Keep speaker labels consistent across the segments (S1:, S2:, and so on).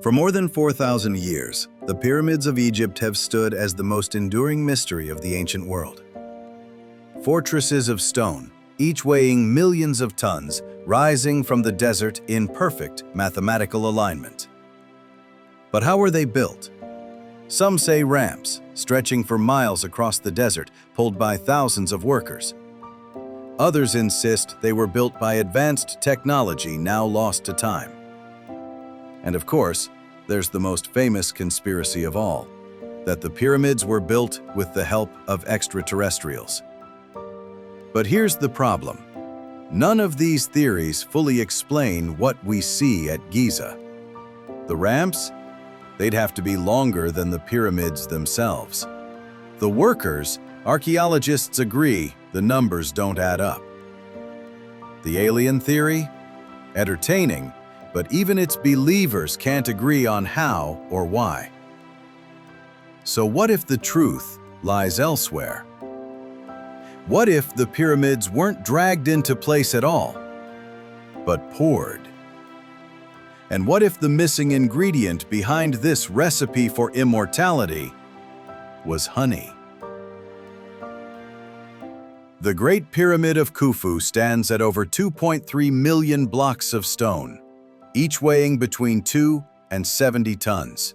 S1: For more than 4,000 years, the pyramids of Egypt have stood as the most enduring mystery of the ancient world. Fortresses of stone, each weighing millions of tons, rising from the desert in perfect mathematical alignment. But how were they built? Some say ramps, stretching for miles across the desert, pulled by thousands of workers. Others insist they were built by advanced technology now lost to time. And of course, there's the most famous conspiracy of all, that the pyramids were built with the help of extraterrestrials. But here's the problem. None of these theories fully explain what we see at Giza. The ramps? They'd have to be longer than the pyramids themselves. The workers? Archaeologists agree the numbers don't add up. The alien theory? Entertaining, but even its believers can't agree on how or why. So what if the truth lies elsewhere? What if the pyramids weren't dragged into place at all, but poured? And what if the missing ingredient behind this recipe for immortality was honey? The Great Pyramid of Khufu stands at over 2.3 million blocks of stone, each weighing between 2 and 70 tons.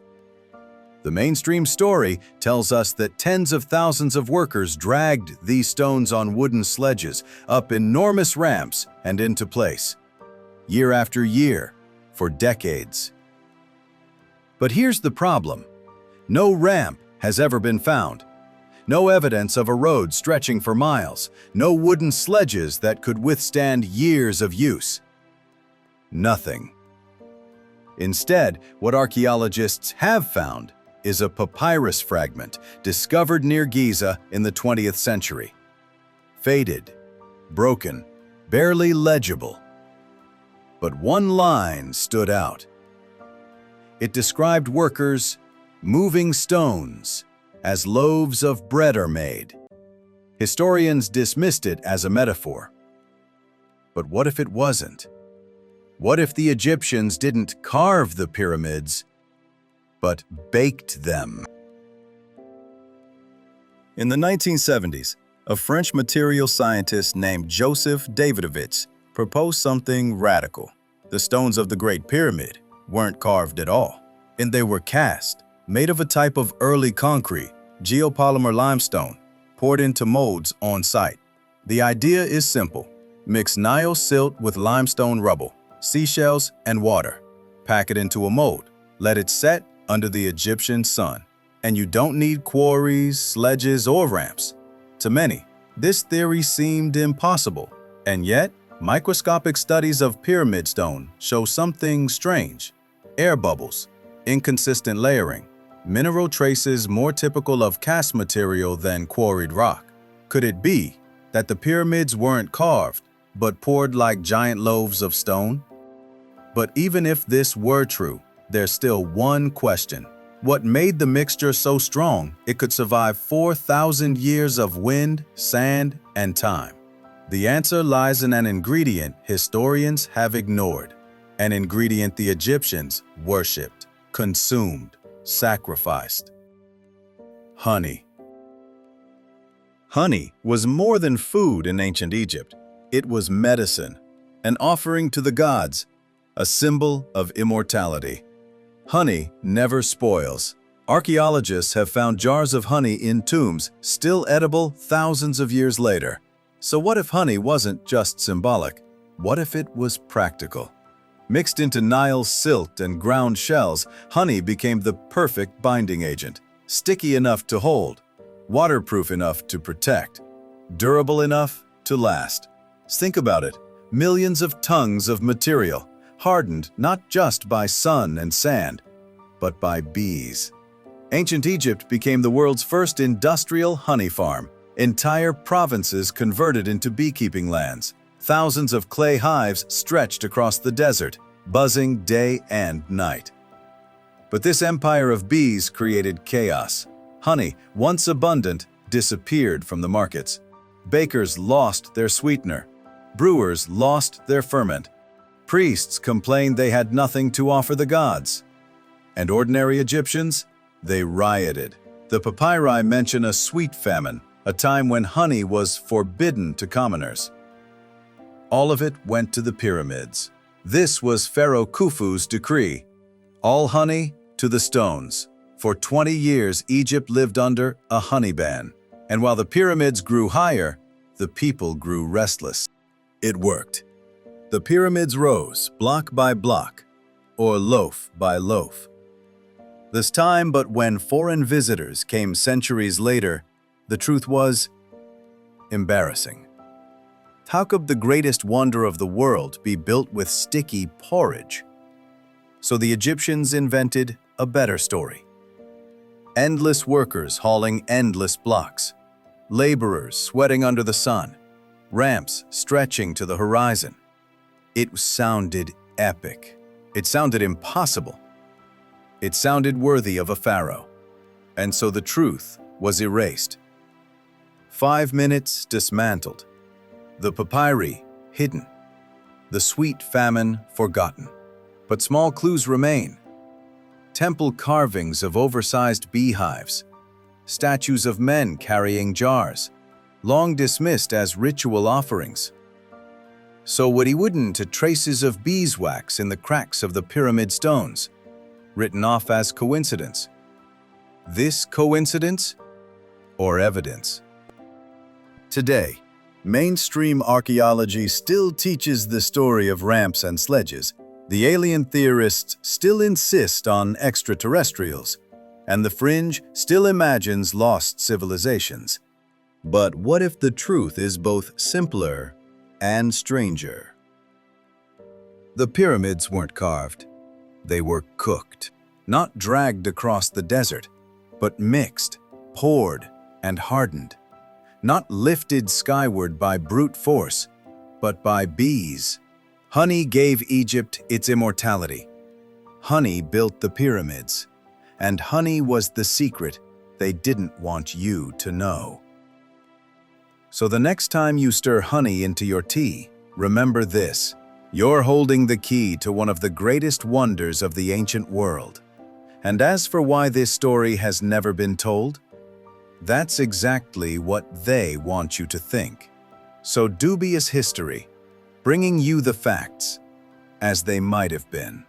S1: The mainstream story tells us that tens of thousands of workers dragged these stones on wooden sledges up enormous ramps and into place, year after year, for decades. But here's the problem. No ramp has ever been found. No evidence of a road stretching for miles. No wooden sledges that could withstand years of use. Nothing. Instead, what archaeologists have found is a papyrus fragment discovered near Giza in the 20th century. Faded, broken, barely legible. But one line stood out. It described workers moving stones as loaves of bread are made. Historians dismissed it as a metaphor. But what if it wasn't? What if the Egyptians didn't carve the pyramids, but baked them? In the 1970s, a French material scientist named Joseph Davidovich proposed something radical. The stones of the Great Pyramid weren't carved at all, and they were cast, made of a type of early concrete, geopolymer limestone, poured into molds on site. The idea is simple. Mix Nile silt with limestone rubble, seashells, and water. Pack it into a mold. Let it set under the Egyptian sun. And you don't need quarries, sledges, or ramps. To many, this theory seemed impossible. And yet, microscopic studies of pyramid stone show something strange. Air bubbles, inconsistent layering, mineral traces more typical of cast material than quarried rock. Could it be that the pyramids weren't carved, but poured like giant loaves of stone? But even if this were true, there's still one question. What made the mixture so strong it could survive 4,000 years of wind, sand, and time? The answer lies in an ingredient historians have ignored, an ingredient the Egyptians worshipped, consumed, sacrificed. Honey. Honey was more than food in ancient Egypt. It was medicine, an offering to the gods, a symbol of immortality. Honey never spoils. Archaeologists have found jars of honey in tombs, still edible thousands of years later. So what if honey wasn't just symbolic? What if it was practical? Mixed into Nile silt and ground shells, honey became the perfect binding agent. Sticky enough to hold, waterproof enough to protect, durable enough to last. Think about it. Millions of tons of material, hardened not just by sun and sand, but by bees. Ancient Egypt became the world's first industrial honey farm. Entire provinces converted into beekeeping lands. Thousands of clay hives stretched across the desert, buzzing day and night. But this empire of bees created chaos. Honey, once abundant, disappeared from the markets. Bakers lost their sweetener. Brewers lost their ferment. Priests complained they had nothing to offer the gods. And ordinary Egyptians? They rioted. The papyri mention a sweet famine, a time when honey was forbidden to commoners. All of it went to the pyramids. This was Pharaoh Khufu's decree. All honey to the stones. For 20 years, Egypt lived under a honey ban. And while the pyramids grew higher, the people grew restless. It worked. The pyramids rose, block by block, or loaf by loaf. This time, but when foreign visitors came centuries later, the truth was embarrassing. How could the greatest wonder of the world be built with sticky porridge? So the Egyptians invented a better story. Endless workers hauling endless blocks, laborers sweating under the sun, ramps stretching to the horizon. It sounded epic. It sounded impossible. It sounded worthy of a pharaoh. And so the truth was erased. 5 minutes dismantled. The papyri hidden. The sweet famine forgotten. But small clues remain. Temple carvings of oversized beehives. Statues of men carrying jars, long dismissed as ritual offerings. So wouldn't to traces of beeswax in the cracks of the pyramid stones, written off as coincidence. This coincidence or evidence? Today, mainstream archaeology still teaches the story of ramps and sledges. The alien theorists still insist on extraterrestrials, and the fringe still imagines lost civilizations. But what if the truth is both simpler and stranger? The pyramids weren't carved. They were cooked, not dragged across the desert, but mixed, poured, and hardened. Not lifted skyward by brute force, but by bees. Honey gave Egypt its immortality. Honey built the pyramids, and honey was the secret they didn't want you to know. So the next time you stir honey into your tea, remember this: you're holding the key to one of the greatest wonders of the ancient world. And as for why this story has never been told, that's exactly what they want you to think. So Dubious History, bringing you the facts as they might have been.